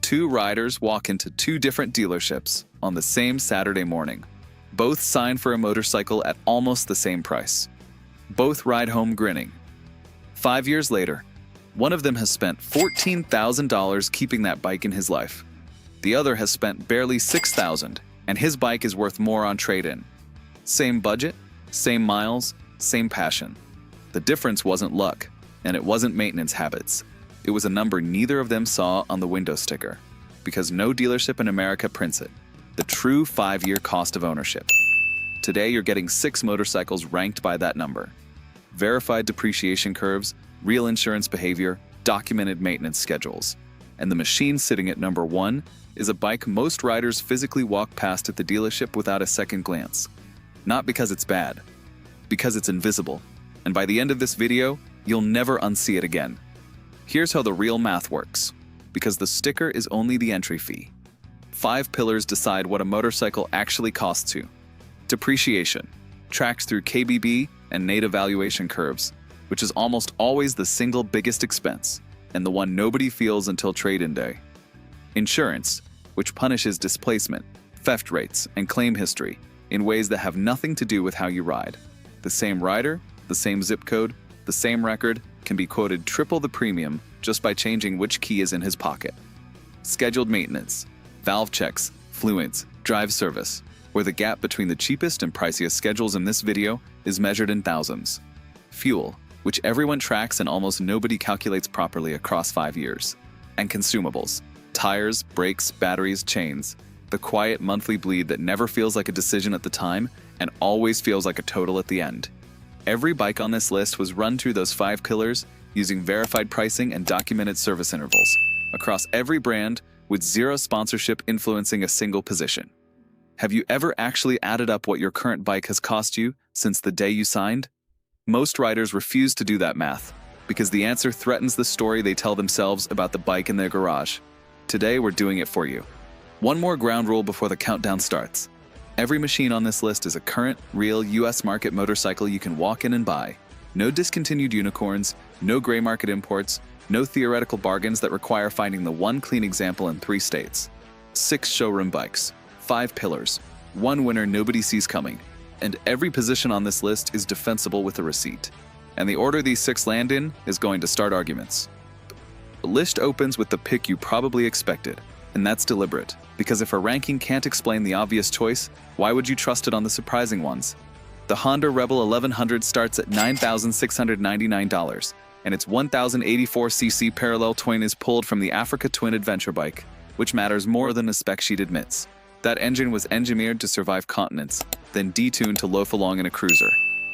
Two riders walk into two different dealerships on the same Saturday morning. Both sign for a motorcycle at almost the same price. Both ride home grinning. 5 years later, one of them has spent $14,000 keeping that bike in his life. The other has spent barely $6,000, and his bike is worth more on trade-in. Same budget, same miles, same passion. The difference wasn't luck, and it wasn't maintenance habits. It was a number neither of them saw on the window sticker, because no dealership in America prints it. The true 5-year cost of ownership. Today, you're getting 6 motorcycles ranked by that number. Verified depreciation curves, real insurance behavior, documented maintenance schedules. And the machine sitting at number 1 is a bike most riders physically walk past at the dealership without a second glance. Not because it's bad, because it's invisible. And by the end of this video, you'll never unsee it again. Here's how the real math works. Because the sticker is only the entry fee. 5 pillars decide what a motorcycle actually costs you. Depreciation, tracked through KBB and native valuation curves, which is almost always the single biggest expense, and the one nobody feels until trade-in day. Insurance, which punishes displacement, theft rates, and claim history in ways that have nothing to do with how you ride. The same rider, the same zip code, the same record can be quoted triple the premium just by changing which key is in his pocket. Scheduled maintenance, valve checks, fluids, drive service, where the gap between the cheapest and priciest schedules in this video is measured in thousands. Fuel, which everyone tracks and almost nobody calculates properly across 5 years. And consumables, tires, brakes, batteries, chains, the quiet monthly bleed that never feels like a decision at the time and always feels like a total at the end. Every bike on this list was run through those 5 pillars using verified pricing and documented service intervals across every brand with zero sponsorship influencing a single position. Have you ever actually added up what your current bike has cost you since the day you signed? Most riders refuse to do that math because the answer threatens the story they tell themselves about the bike in their garage. Today, we're doing it for you. One more ground rule before the countdown starts. Every machine on this list is a current, real US market motorcycle you can walk in and buy. No discontinued unicorns, no gray market imports, no theoretical bargains that require finding the one clean example in 3 states. 6 showroom bikes, 5 pillars, 1 winner nobody sees coming, and every position on this list is defensible with a receipt. And the order these 6 land in is going to start arguments. The list opens with the pick you probably expected, and that's deliberate, because if a ranking can't explain the obvious choice, why would you trust it on the surprising ones? The Honda Rebel 1100 starts at $9,699, and its 1084cc parallel twin is pulled from the Africa Twin adventure bike, which matters more than the spec sheet admits. That engine was engineered to survive continents, then detuned to loaf along in a cruiser.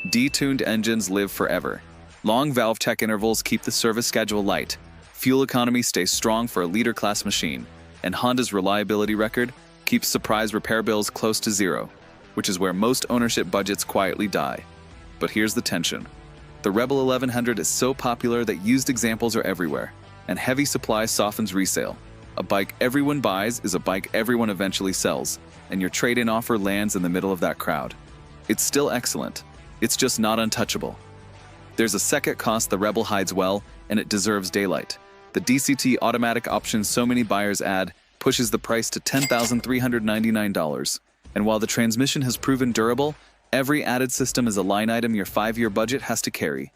Detuned engines live forever. Long valve check intervals keep the service schedule light. Fuel economy stays strong for a leader-class machine, and Honda's reliability record keeps surprise repair bills close to zero, which is where most ownership budgets quietly die. But here's the tension. The Rebel 1100 is so popular that used examples are everywhere, and heavy supply softens resale. A bike everyone buys is a bike everyone eventually sells, and your trade-in offer lands in the middle of that crowd. It's still excellent. It's just not untouchable. There's a second cost the Rebel hides well, and it deserves daylight. The DCT automatic option so many buyers add pushes the price to $10,399. And while the transmission has proven durable, every added system is a line item your 5-year budget has to carry.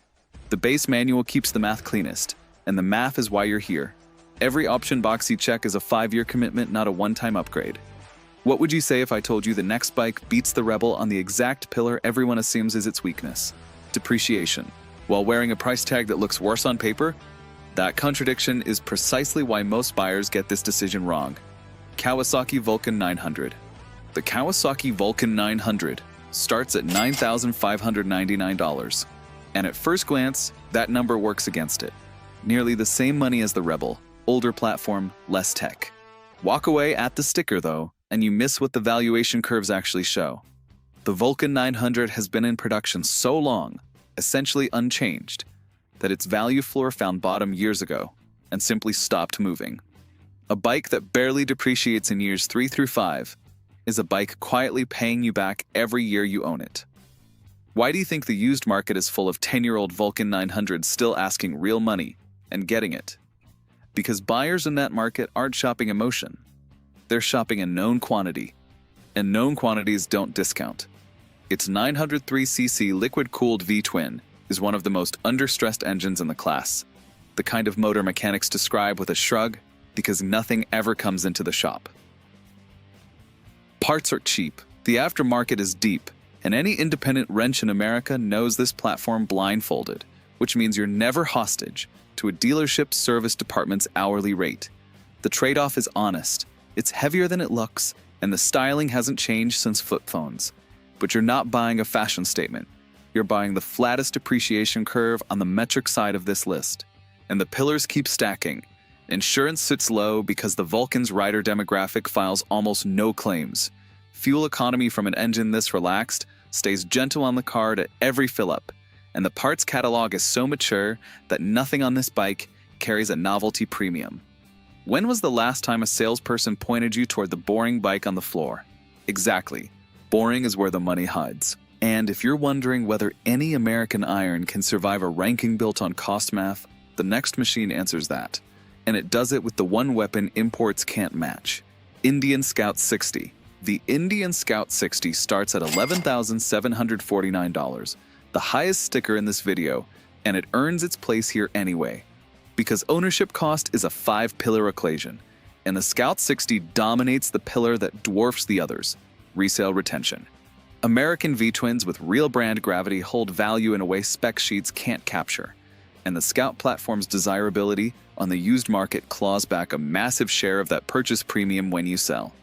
The base manual keeps the math cleanest, and the math is why you're here. Every option box you check is a 5-year commitment, not a one-time upgrade. What would you say if I told you the next bike beats the Rebel on the exact pillar everyone assumes is its weakness? Depreciation. While wearing a price tag that looks worse on paper, that contradiction is precisely why most buyers get this decision wrong. Kawasaki Vulcan 900. The Kawasaki Vulcan 900 starts at $9,599. And at first glance, that number works against it. Nearly the same money as the Rebel, older platform, less tech. Walk away at the sticker though, and you miss what the valuation curves actually show. The Vulcan 900 has been in production so long, essentially unchanged, that its value floor found bottom years ago and simply stopped moving. A bike that barely depreciates in years 3 through 5 is a bike quietly paying you back every year you own it. Why do you think the used market is full of 10-year-old Vulcan 900s still asking real money and getting it? Because buyers in that market aren't shopping emotion. They're shopping a known quantity. And known quantities don't discount. Its 903cc liquid-cooled V-twin is one of the most understressed engines in the class. The kind of motor mechanics describe with a shrug because nothing ever comes into the shop. Parts are cheap, the aftermarket is deep, and any independent wrench in America knows this platform blindfolded, which means you're never hostage to a dealership's service department's hourly rate. The trade-off is honest. It's heavier than it looks, and the styling hasn't changed since flip phones. But you're not buying a fashion statement. You're buying the flattest depreciation curve on the metric side of this list. And the pillars keep stacking. Insurance sits low because the Vulcan's rider demographic files almost no claims. Fuel economy from an engine this relaxed stays gentle on the card at every fill-up. And the parts catalog is so mature that nothing on this bike carries a novelty premium. When was the last time a salesperson pointed you toward the boring bike on the floor? Exactly. Boring is where the money hides. And if you're wondering whether any American iron can survive a ranking built on cost math, the next machine answers that. And it does it with the one weapon imports can't match. Indian Scout 60. The Indian Scout 60 starts at $11,749. The highest sticker in this video, and it earns its place here anyway. Because ownership cost is a 5-pillar equation, and the Scout 60 dominates the pillar that dwarfs the others, resale retention. American V-twins with real brand gravity hold value in a way spec sheets can't capture, and the Scout platform's desirability on the used market claws back a massive share of that purchase premium when you sell.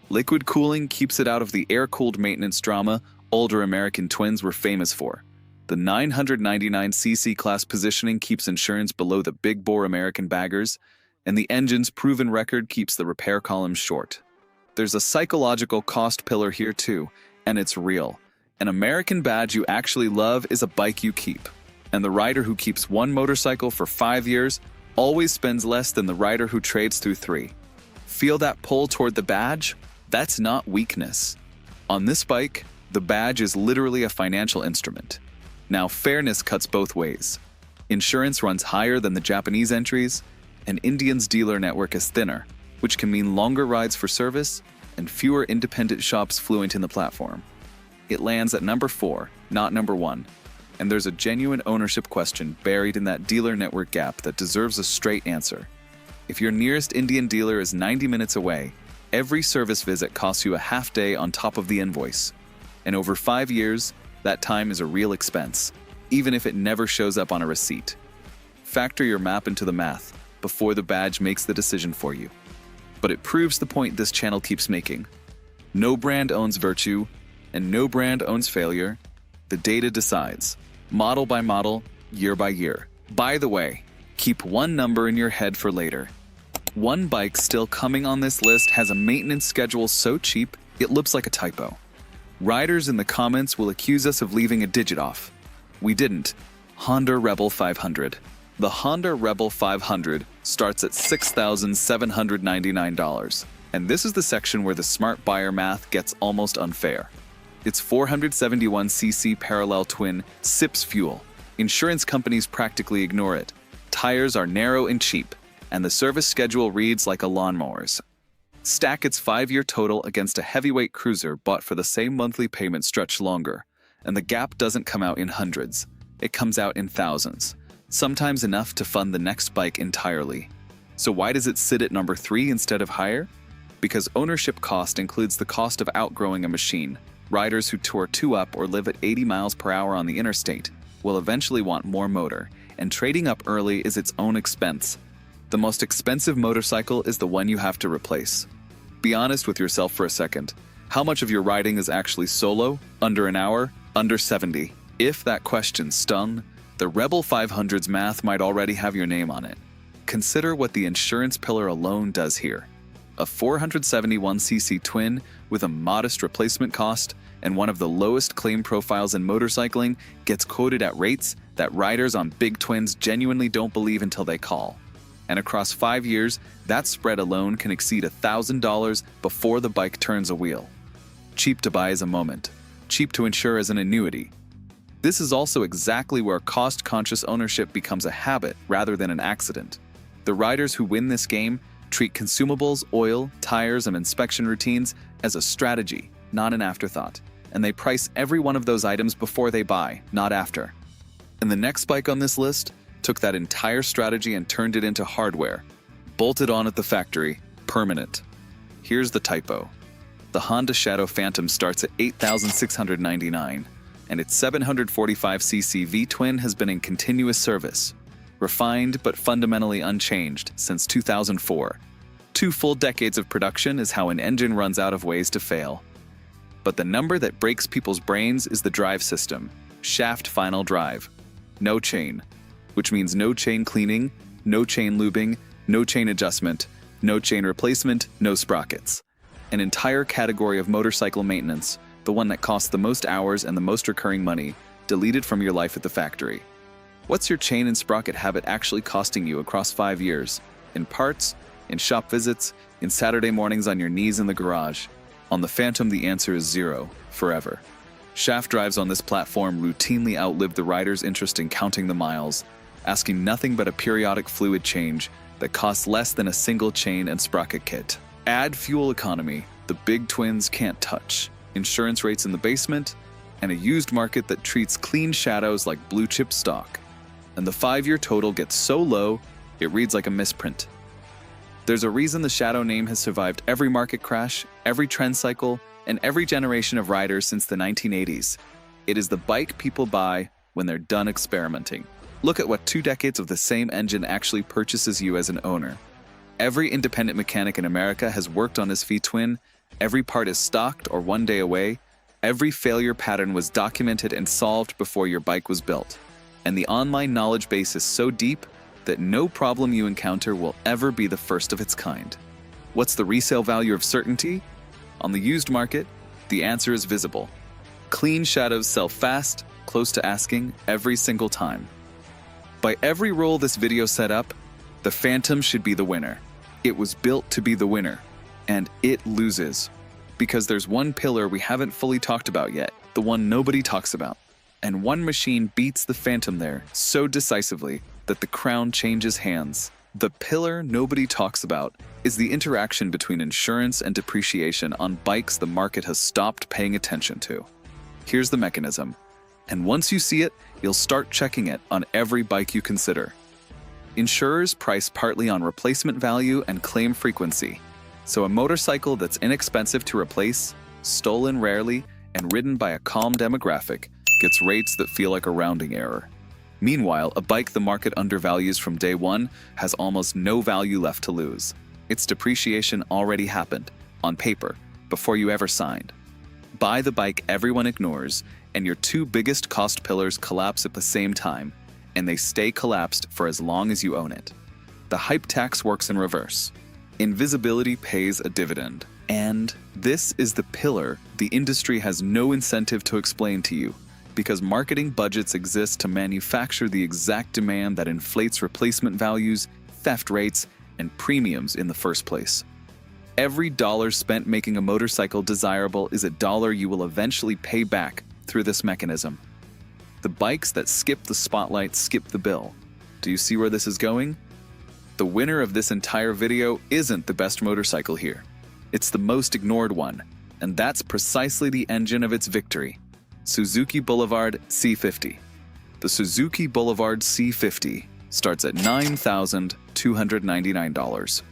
Liquid cooling keeps it out of the air-cooled maintenance drama older American twins were famous for. The 999cc class positioning keeps insurance below the big-bore American baggers, and the engine's proven record keeps the repair columns short. There's a psychological cost pillar here too, and it's real. An American badge you actually love is a bike you keep. And the rider who keeps one motorcycle for 5 years always spends less than the rider who trades through 3. Feel that pull toward the badge? That's not weakness. On this bike, the badge is literally a financial instrument. Now, fairness cuts both ways. Insurance runs higher than the Japanese entries, and Indian's dealer network is thinner, which can mean longer rides for service and fewer independent shops fluent in the platform. It lands at number 4, not number 1, and there's a genuine ownership question buried in that dealer network gap that deserves a straight answer. If your nearest Indian dealer is 90 minutes away, every service visit costs you a half day on top of the invoice. And over 5 years, that time is a real expense, even if it never shows up on a receipt. Factor your map into the math before the badge makes the decision for you. But it proves the point this channel keeps making. No brand owns virtue, and no brand owns failure. The data decides, model by model, year by year. By the way, keep one number in your head for later. One bike still coming on this list has a maintenance schedule so cheap, it looks like a typo. Riders in the comments will accuse us of leaving a digit off. We didn't. Honda Rebel 500. The Honda Rebel 500 starts at $6,799. And this is the section where the smart buyer math gets almost unfair. Its 471cc parallel twin sips fuel. Insurance companies practically ignore it. Tires are narrow and cheap, and the service schedule reads like a lawnmower's. Stack its 5-year total against a heavyweight cruiser bought for the same monthly payment stretched longer, and the gap doesn't come out in hundreds. It comes out in thousands, sometimes enough to fund the next bike entirely. So why does it sit at number 3 instead of higher? Because ownership cost includes the cost of outgrowing a machine. Riders who tour 2-up or live at 80 miles per hour on the interstate will eventually want more motor, and trading up early is its own expense. The most expensive motorcycle is the one you have to replace. Be honest with yourself for a second. How much of your riding is actually solo? Under an hour? Under 70? If that question stung, the Rebel 500's math might already have your name on it. Consider what the insurance pillar alone does here. A 471cc twin with a modest replacement cost and one of the lowest claim profiles in motorcycling gets quoted at rates that riders on big twins genuinely don't believe until they call. And across 5 years, that spread alone can exceed $1,000 before the bike turns a wheel. Cheap to buy is a moment. Cheap to insure is an annuity. This is also exactly where cost-conscious ownership becomes a habit rather than an accident. The riders who win this game treat consumables, oil, tires, and inspection routines as a strategy, not an afterthought. And they price every one of those items before they buy, not after. And the next bike on this list took that entire strategy and turned it into hardware, bolted on at the factory, permanent. Here's the typo. The Honda Shadow Phantom starts at $8,699, and its 745cc V-twin has been in continuous service, refined but fundamentally unchanged since 2004. 2 full decades of production is how an engine runs out of ways to fail. But the number that breaks people's brains is the drive system, shaft final drive. No chain, which means no chain cleaning, no chain lubing, no chain adjustment, no chain replacement, no sprockets. An entire category of motorcycle maintenance, the one that costs the most hours and the most recurring money, deleted from your life at the factory. What's your chain and sprocket habit actually costing you across 5 years? In parts, in shop visits, in Saturday mornings on your knees in the garage? On the Phantom, the answer is 0, forever. Shaft drives on this platform routinely outlive the rider's interest in counting the miles, asking nothing but a periodic fluid change that costs less than a single chain and sprocket kit. Add fuel economy the big twins can't touch, insurance rates in the basement, and a used market that treats clean shadows like blue-chip stock. And the 5-year total gets so low, it reads like a misprint. There's a reason the Shadow name has survived every market crash, every trend cycle, and every generation of riders since the 1980s. It is the bike people buy when they're done experimenting. Look at what 2 decades of the same engine actually purchases you as an owner. Every independent mechanic in America has worked on his V-twin, every part is stocked or 1 day away, every failure pattern was documented and solved before your bike was built. And the online knowledge base is so deep that no problem you encounter will ever be the first of its kind. What's the resale value of certainty? On the used market, the answer is visible. Clean Shadows sell fast, close to asking, every single time. By every rule this video set up, the Phantom should be the winner. It was built to be the winner, and it loses. Because there's one pillar we haven't fully talked about yet, the one nobody talks about. And one machine beats the Phantom there so decisively that the crown changes hands. The pillar nobody talks about is the interaction between insurance and depreciation on bikes the market has stopped paying attention to. Here's the mechanism, and once you see it, you'll start checking it on every bike you consider. Insurers price partly on replacement value and claim frequency, so a motorcycle that's inexpensive to replace, stolen rarely, and ridden by a calm demographic gets rates that feel like a rounding error. Meanwhile, a bike the market undervalues from day one has almost no value left to lose. Its depreciation already happened, on paper, before you ever signed. Buy the bike everyone ignores, and your 2 biggest cost pillars collapse at the same time, and they stay collapsed for as long as you own it. The hype tax works in reverse. Invisibility pays a dividend. And this is the pillar the industry has no incentive to explain to you, because marketing budgets exist to manufacture the exact demand that inflates replacement values, theft rates, and premiums in the first place. Every dollar spent making a motorcycle desirable is a dollar you will eventually pay back through this mechanism. The bikes that skip the spotlight skip the bill. Do you see where this is going? The winner of this entire video isn't the best motorcycle here. It's the most ignored one, and that's precisely the engine of its victory. Suzuki Boulevard C50. The Suzuki Boulevard C50 starts at $9,299.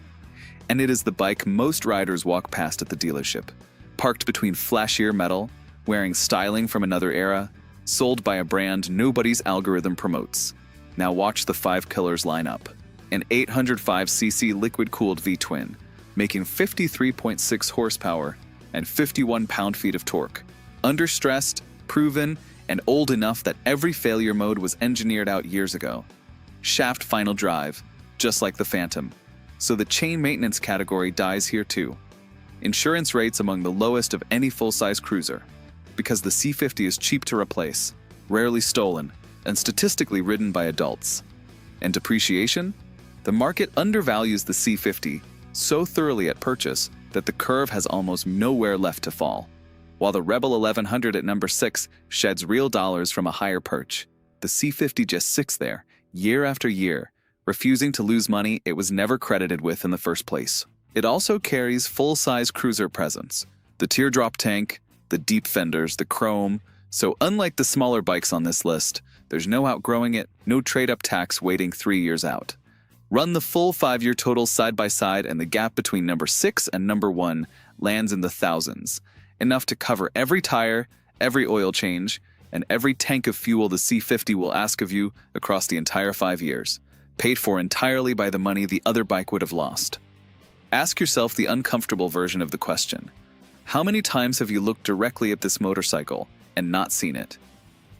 And it is the bike most riders walk past at the dealership. Parked between flashier metal, wearing styling from another era, sold by a brand nobody's algorithm promotes. Now watch the 5 killers line up. An 805cc liquid-cooled V-twin, making 53.6 horsepower and 51 pound-feet of torque. Understressed, proven, and old enough that every failure mode was engineered out years ago. Shaft final drive, just like the Phantom. So the chain maintenance category dies here too. Insurance rates among the lowest of any full-size cruiser, because the C50 is cheap to replace, rarely stolen, and statistically ridden by adults. And depreciation? The market undervalues the C50 so thoroughly at purchase that the curve has almost nowhere left to fall. While the Rebel 1100 at number 6 sheds real dollars from a higher perch, the C50 just sits there, year after year, refusing to lose money it was never credited with in the first place. It also carries full-size cruiser presence, the teardrop tank, the deep fenders, the chrome, so unlike the smaller bikes on this list, there's no outgrowing it, no trade-up tax waiting 3 years out. Run the full 5-year total side by side and the gap between number 6 and number 1 lands in the thousands, enough to cover every tire, every oil change, and every tank of fuel the C50 will ask of you across the entire 5 years, paid for entirely by the money the other bike would have lost. Ask yourself the uncomfortable version of the question. How many times have you looked directly at this motorcycle and not seen it?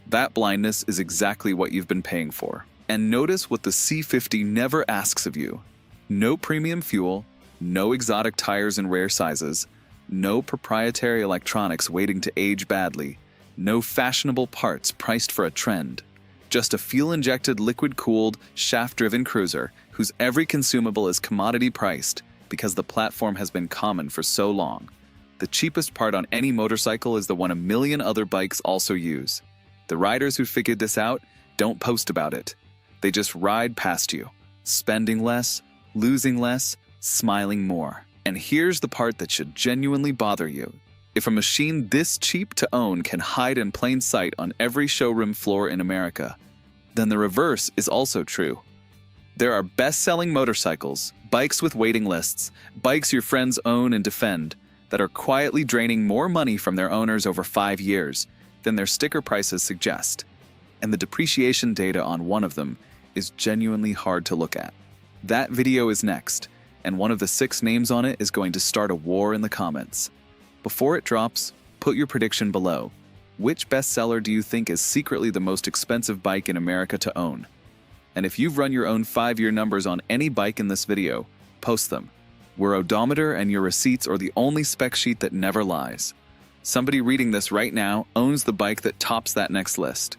That blindness is exactly what you've been paying for. And notice what the C50 never asks of you. No premium fuel, no exotic tires in rare sizes, no proprietary electronics waiting to age badly, no fashionable parts priced for a trend. Just a fuel-injected, liquid-cooled, shaft-driven cruiser whose every consumable is commodity-priced because the platform has been common for so long. The cheapest part on any motorcycle is the one a million other bikes also use. The riders who figured this out don't post about it. They just ride past you, spending less, losing less, smiling more. And here's the part that should genuinely bother you. If a machine this cheap to own can hide in plain sight on every showroom floor in America, then the reverse is also true. There are best-selling motorcycles, bikes with waiting lists, bikes your friends own and defend, that are quietly draining more money from their owners over 5 years than their sticker prices suggest. And the depreciation data on one of them is genuinely hard to look at. That video is next, and one of the 6 names on it is going to start a war in the comments. Before it drops, put your prediction below. Which bestseller do you think is secretly the most expensive bike in America to own? And if you've run your own 5-year numbers on any bike in this video, post them. Your odometer and your receipts are the only spec sheet that never lies. Somebody reading this right now owns the bike that tops that next list.